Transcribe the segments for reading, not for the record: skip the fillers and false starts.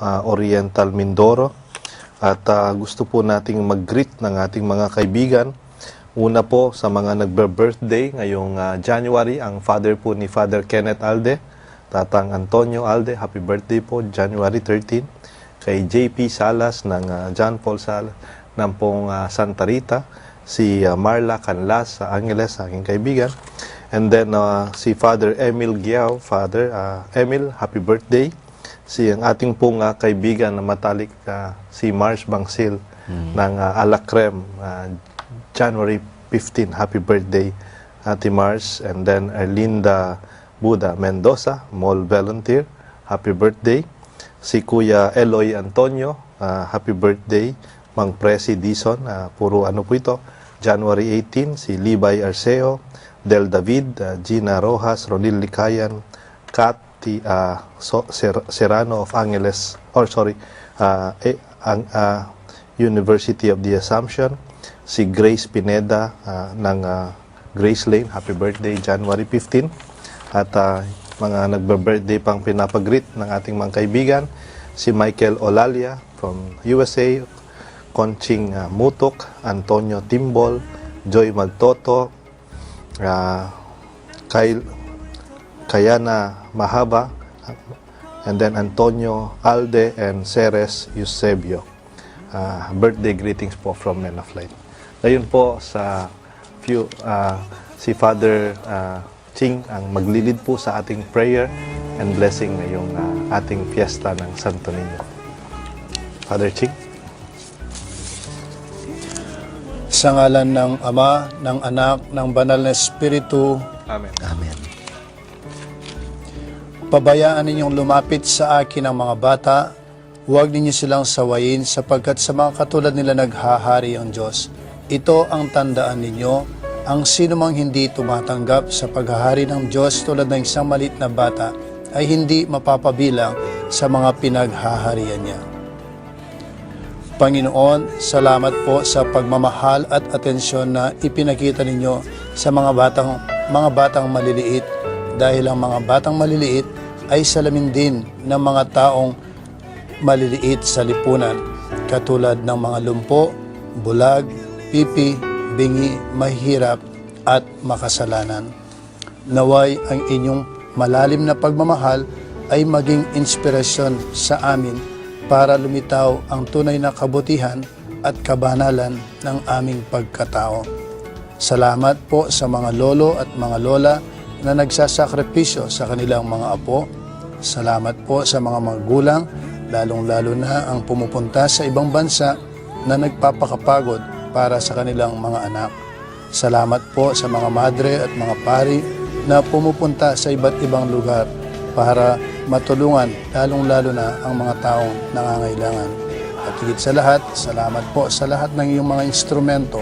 Oriental Mindoro. At gusto po nating mag-greet ng ating mga kaibigan. Una po sa mga nagbe-birthday ngayong January, ang father po ni Father Kenneth Alde, Tatang Antonio Alde, happy birthday po, January 13. Kay JP Salas ng John Paul Salas ng pong Santa Rita, si Marla Canlas sa Angeles, aking kaibigan. And then si Father Emil Giao, Father Emil, happy birthday. Si ang ating pong kaibigan na matalik, si Mars Bangsil ng Alacrem, January 15, happy birthday, Ate Mars. And then Erlinda Buda Mendoza, mall volunteer, happy birthday. Si Kuya Eloy Antonio, happy birthday. Mang Presi Dison, puro ano po ito, January 18. Si Libay Arceo, Del David, Gina Rojas, Ronil Licayan, Kat Serrano of Angeles, University of the Assumption, si Grace Pineda ng Grace Lane, happy birthday, January 15. At mga nagbe-birthday pang pinapag-greet ng ating mga kaibigan, si Michael Olalia from USA, Conching Mutok, Antonio Timbol, Joy Magtoto, Kayana Mahaba, and then Antonio Alde and Ceres Eusebio. Birthday greetings po from Men of Light. Ngayon po sa si Father Ching ang maglilid po sa ating prayer and blessing ngayong ating fiesta ng Santo Niño. Father Ching. Sa ngalan ng Ama, ng Anak, ng Banal na Espiritu. Amen. Amen. Pabayaan ninyong lumapit sa akin ang mga bata, huwag ninyo silang sawayin sapagkat sa mga katulad nila naghahari ang Diyos. Ito ang tandaan ninyo, ang sinumang hindi tumatanggap sa paghahari ng Diyos tulad ng isang maliit na bata ay hindi mapapabilang sa mga pinaghaharian niya. Panginoon, salamat po sa pagmamahal at atensyon na ipinakita ninyo sa mga batang maliliit, dahil ang mga batang maliliit ay salamin din ng mga taong maliliit sa lipunan, katulad ng mga lumpo, bulag, pipi, bingi, mahirap at makasalanan. Naway ang inyong malalim na pagmamahal ay maging inspirasyon sa amin para lumitaw ang tunay na kabutihan at kabanalan ng aming pagkatao. Salamat po sa mga lolo at mga lola na nagsasakripisyo sa kanilang mga apo. Salamat po sa mga magulang, lalong-lalo na ang pumupunta sa ibang bansa na nagpapakapagod para sa kanilang mga anak. Salamat po sa mga madre at mga pari na pumupunta sa iba't ibang lugar para matulungan, lalong-lalo na ang mga taong nangangailangan. At higit sa lahat, salamat po sa lahat ng iyong mga instrumento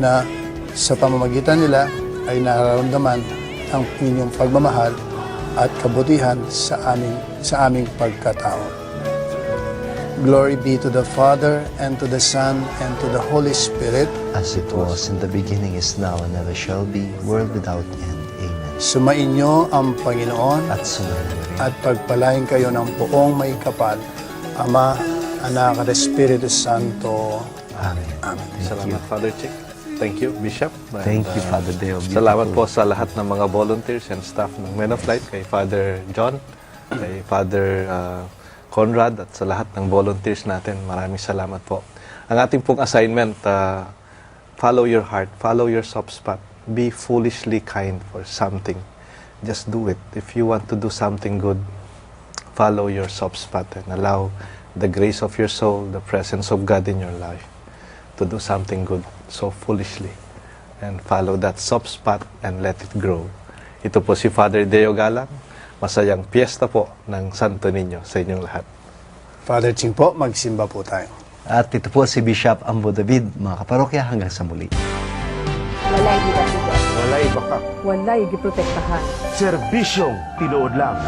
na sa pamamagitan nila ay nararamdaman ang inyong pagmamahal at kabutihan sa aming pagkatao. Glory be to the Father, and to the Son, and to the Holy Spirit. As it was in the beginning, is now, and ever shall be, world without end. Amen. Sumainyo ang Panginoon At sumainyo rin. at pagpalain kayo ng buong may kapal, Ama, Anak at Espiritu Santo. Amen. Amen. Salamat, Father Ching. Thank you, Bishop. Thank you, Father Deo. Salamat po sa lahat ng mga volunteers and staff ng Men of Light, kay Father John, kay Father Conrad, at sa lahat ng volunteers natin. Maraming salamat po. Ang ating pong assignment, follow your heart, follow your soft spot. Be foolishly kind for something. Just do it. If you want to do something good, follow your soft spot and allow the grace of your soul, the presence of God in your life to do something good so foolishly, and follow that soft spot and let it grow. Ito po si Father Deo Galang. Masayang piyesta po ng Santo Niño sa inyong lahat. Father Ching po, magsimba po tayo. At ito po si Bishop Ambo David, mga kaparokya, hanggang sa muli. Walay gidatigan. Walay baka. Walay giprotektahan. Serbisyong tinuod lang.